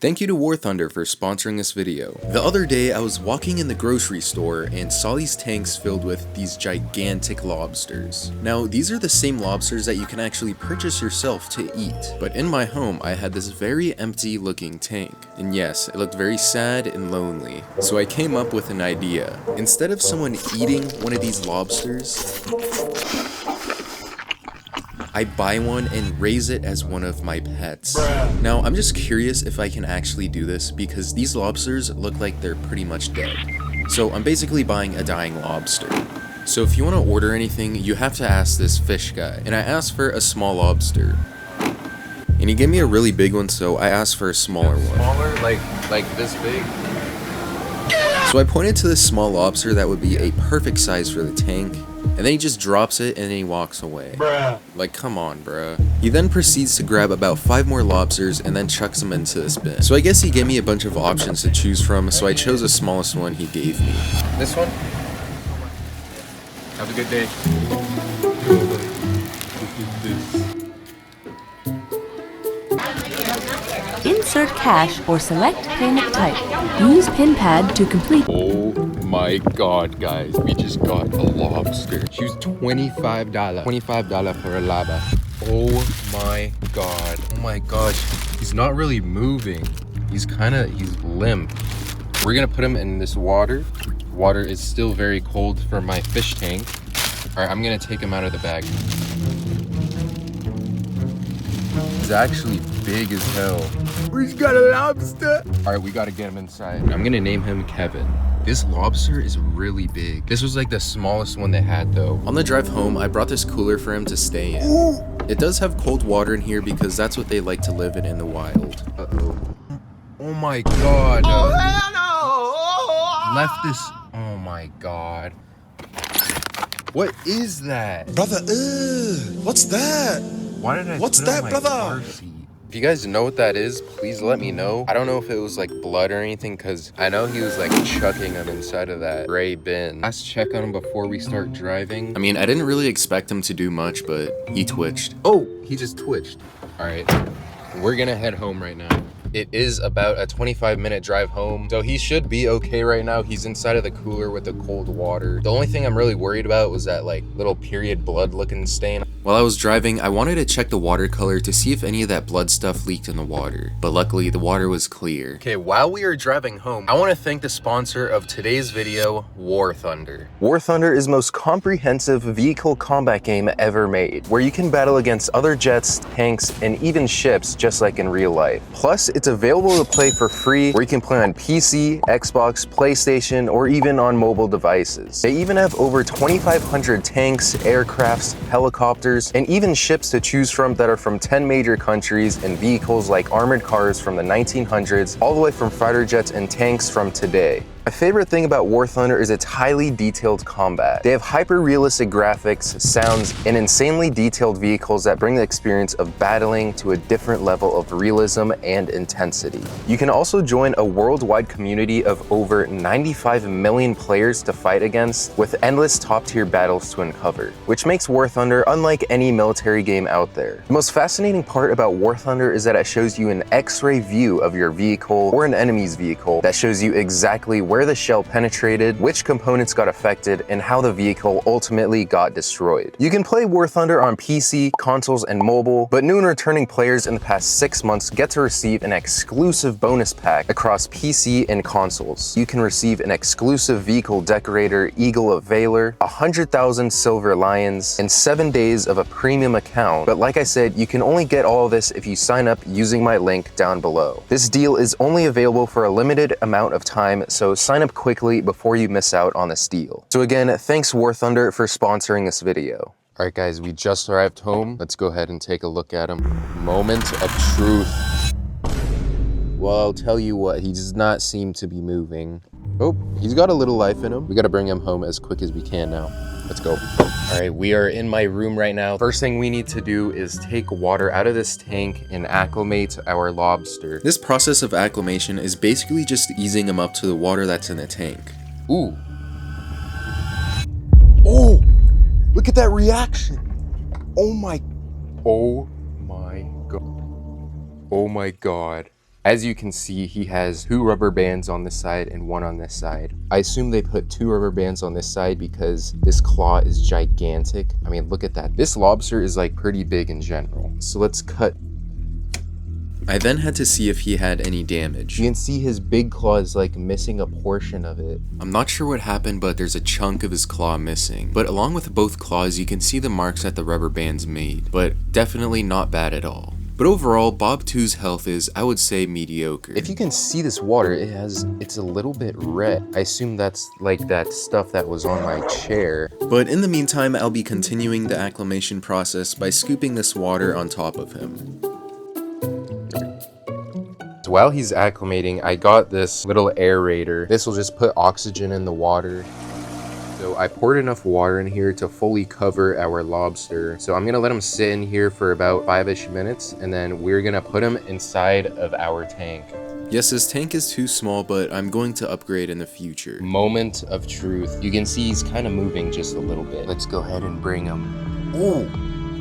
Thank you to War Thunder for sponsoring this video. The other day I was walking in the grocery store and saw these tanks filled with these gigantic lobsters. Now these are the same lobsters that you can actually purchase yourself to eat, but in my home I had this very empty looking tank. And yes, it looked very sad and lonely. So I came up with an idea. Instead of someone eating one of these lobsters, I buy one and raise it as one of my pets. Now, I'm just curious if I can actually do this because these lobsters look like they're pretty much dead. So I'm basically buying a dying lobster. So if you want to order anything, you have to ask this fish guy. And I asked for a small lobster. And he gave me a really big one, so I asked for a smaller one. Smaller? Like this big? So I pointed to this small lobster that would be a perfect size for the tank. And then he just drops it and then he walks away. Like, come on, bruh. He then proceeds to grab about 5 more lobsters and then chucks them into this bin. So I guess he gave me a bunch of options to choose from, so I chose the smallest one he gave me. This one? Have a good day. Insert cash or select payment type. Use pin pad to complete. Oh my god, guys. We just got a lobster. She was $25. $25 for a lobster. Oh my god. Oh my gosh. He's not really moving. He's limp. We're gonna put him in this water. Water is still very cold for my fish tank. Alright, I'm gonna take him out of the bag. He's actually big as hell. We've got a lobster. All right, we gotta get him inside. I'm gonna name him Kevin. This lobster is really big. This was like the smallest one they had though. On the drive home, I brought this cooler for him to stay in. It does have cold water in here because that's what they like to live in the wild. Uh-oh. Oh my god. Oh, hell no. Left this. Oh my god. What is that? Brother, what's that? Why did I What's put it on that, my brother? car seat? If you guys know what that is, please let me know. I don't know if it was like blood or anything because I know he was like chucking them inside of that gray bin. Let's check on him before we start driving. I mean, I didn't really expect him to do much, but he twitched. Oh, he just twitched. All right, we're gonna head home right now. It is about a 25-minute drive home, so he should be okay right now. He's inside of the cooler with the cold water. The only thing I'm really worried about was that like little period blood looking stain. While I was driving, I wanted to check the watercolor to see if any of that blood stuff leaked in the water, but luckily the water was clear. Okay, while we are driving home, I want to thank the sponsor of today's video, War Thunder. War Thunder is the most comprehensive vehicle combat game ever made, where you can battle against other jets, tanks, and even ships just like in real life. Plus, it's available to play for free, where you can play on PC, Xbox, PlayStation, or even on mobile devices. They even have over 2,500 tanks, aircrafts, helicopters, and even ships to choose from that are from 10 major countries, and vehicles like armored cars from the 1900s, all the way from fighter jets and tanks from today. My favorite thing about War Thunder is its highly detailed combat. They have hyper-realistic graphics, sounds, and insanely detailed vehicles that bring the experience of battling to a different level of realism and intensity. You can also join a worldwide community of over 95 million players to fight against, with endless top-tier battles to uncover, which makes War Thunder unlike any military game out there. The most fascinating part about War Thunder is that it shows you an X-ray view of your vehicle or an enemy's vehicle that shows you exactly where the shell penetrated, which components got affected, and how the vehicle ultimately got destroyed. You can play War Thunder on PC, consoles, and mobile, but new and returning players in the past 6 months get to receive an exclusive bonus pack across PC and consoles. You can receive an exclusive vehicle decorator, Eagle of Valor, 100,000 silver lions, and 7 days of a premium account. But like I said, you can only get all of this if you sign up using my link down below. This deal is only available for a limited amount of time, so sign up quickly before you miss out on this deal. So again, thanks War Thunder for sponsoring this video. All right, guys, we just arrived home. Let's go ahead and take a look at him. Moment of truth. Well, I'll tell you what, he does not seem to be moving. Oh, he's got a little life in him. We gotta bring him home as quick as we can now. Let's go. All right, we are in my room right now. First thing we need to do is take water out of this tank and acclimate our lobster. This process of acclimation is basically just easing him up to the water that's in the tank. Ooh. Oh, look at that reaction. Oh my god. Oh my god. As you can see, he has 2 rubber bands on this side and 1 on this side. I assume they put 2 rubber bands on this side because this claw is gigantic. I mean, look at that. This lobster is like pretty big in general. So let's cut. I then had to see if he had any damage. You can see his big claw is like missing a portion of it. I'm not sure what happened, but there's a chunk of his claw missing. But along with both claws, you can see the marks that the rubber bands made, but definitely not bad at all. But overall, Bob 2's health is, I would say, mediocre. If you can see this water, it's a little bit red. I assume that's like that stuff that was on my chair. But in the meantime, I'll be continuing the acclimation process by scooping this water on top of him. While he's acclimating, I got this little aerator. This will just put oxygen in the water. So I poured enough water in here to fully cover our lobster. So I'm gonna let him sit in here for about 5-ish minutes, and then we're gonna put him inside of our tank. Yes, his tank is too small, but I'm going to upgrade in the future. Moment of truth. You can see he's kind of moving just a little bit. Let's go ahead and bring him.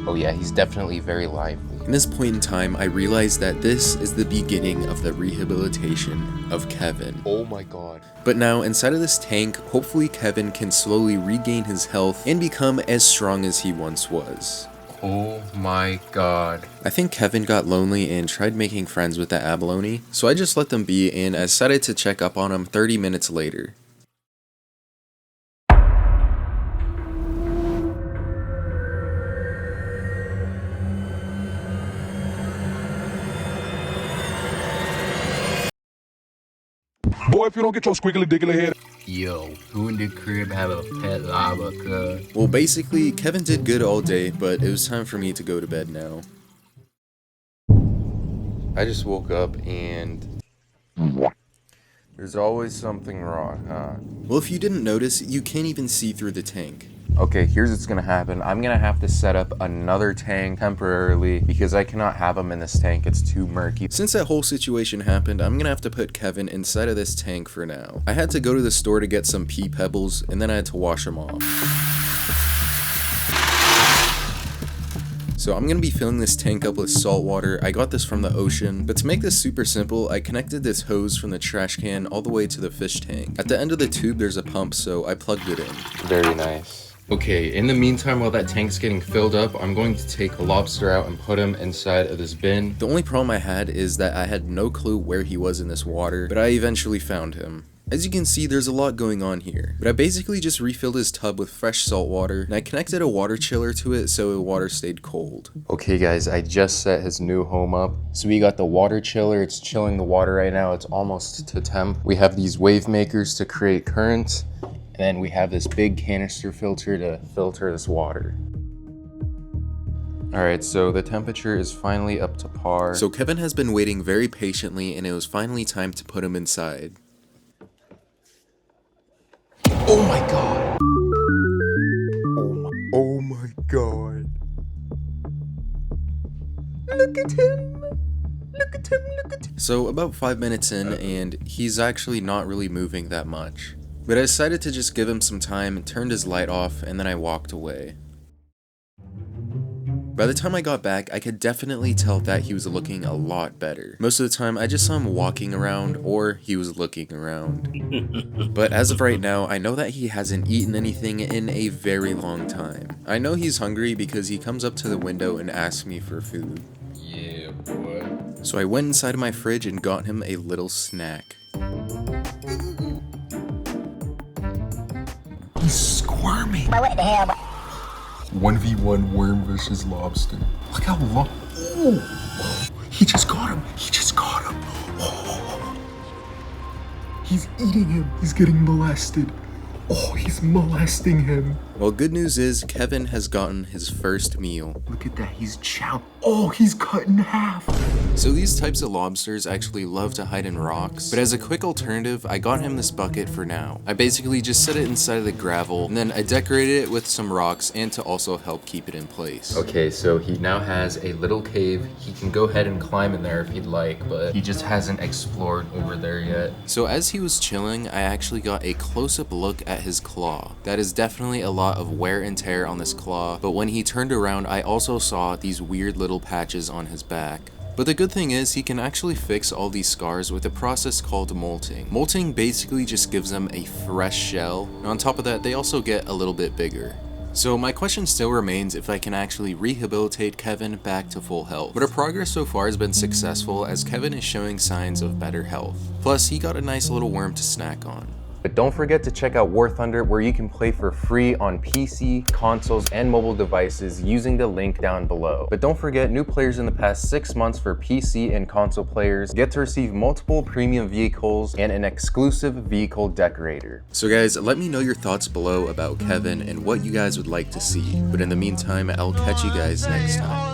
Oh yeah, he's definitely very lively. In this point in time, I realized that this is the beginning of the rehabilitation of Kevin. Oh my god. But now, inside of this tank, hopefully Kevin can slowly regain his health and become as strong as he once was. Oh my god. I think Kevin got lonely and tried making friends with that abalone, so I just let them be and I decided to check up on him 30 minutes later. Boy, if you don't get your squiggly diggly head. Yo, who in the crib have a pet lava, cuz? Well, basically, Kevin did good all day, but it was time for me to go to bed now. I just woke up and there's always something wrong, huh? Well, if you didn't notice, you can't even see through the tank. Okay, here's what's gonna happen. I'm gonna have to set up another tank temporarily because I cannot have him in this tank. It's too murky. Since that whole situation happened, I'm gonna have to put Kevin inside of this tank for now. I had to go to the store to get some pea pebbles, and then I had to wash them off. So I'm gonna be filling this tank up with salt water. I got this from the ocean, but to make this super simple, I connected this hose from the trash can all the way to the fish tank. At the end of the tube, there's a pump, so I plugged it in. Very nice. Okay, in the meantime, while that tank's getting filled up, I'm going to take a lobster out and put him inside of this bin. The only problem I had is that I had no clue where he was in this water, but I eventually found him. As you can see, there's a lot going on here, but I basically just refilled his tub with fresh salt water, and I connected a water chiller to it so the water stayed cold. Okay guys, I just set his new home up. So we got the water chiller, it's chilling the water right now, it's almost to temp. We have these wave makers to create current, and then we have this big canister filter to filter this water. Alright, so the temperature is finally up to par. So Kevin has been waiting very patiently, and it was finally time to put him inside. Oh my god! Oh my god. Look at him! Look at him, look at him! So about 5 minutes in, and he's actually not really moving that much. But I decided to just give him some time and turned his light off, and then I walked away. By the time I got back, I could definitely tell that he was looking a lot better. Most of the time, I just saw him walking around, or he was looking around. But as of right now, I know that he hasn't eaten anything in a very long time. I know he's hungry because he comes up to the window and asks me for food. Yeah, boy. So I went inside of my fridge and got him a little snack. He's squirming. 1v1 worm versus lobster. Look how long. Oh, he just got him. He just got him. Oh, he's eating him. He's getting molested. Oh, he's molesting him. Well, good news is Kevin has gotten his first meal. Look at that. He's chow. Oh, he's cut in half. So these types of lobsters actually love to hide in rocks, but as a quick alternative, I got him this bucket for now. I basically just set it inside of the gravel, and then I decorated it with some rocks and to also help keep it in place. Okay, so he now has a little cave. He can go ahead and climb in there if he'd like, but he just hasn't explored over there yet. So as he was chilling, I actually got a close-up look at his claw. That is definitely a lot of wear and tear on this claw, but when he turned around, I also saw these weird little patches on his back. But the good thing is he can actually fix all these scars with a process called molting. Molting basically just gives them a fresh shell, and on top of that they also get a little bit bigger. So my question still remains if I can actually rehabilitate Kevin back to full health. But our progress so far has been successful as Kevin is showing signs of better health. Plus he got a nice little worm to snack on. But don't forget to check out War Thunder, where you can play for free on PC, consoles, and mobile devices using the link down below. But don't forget, new players in the past 6 months for PC and console players get to receive multiple premium vehicles and an exclusive vehicle decorator. So guys, let me know your thoughts below about Kevin and what you guys would like to see. But in the meantime, I'll catch you guys next time.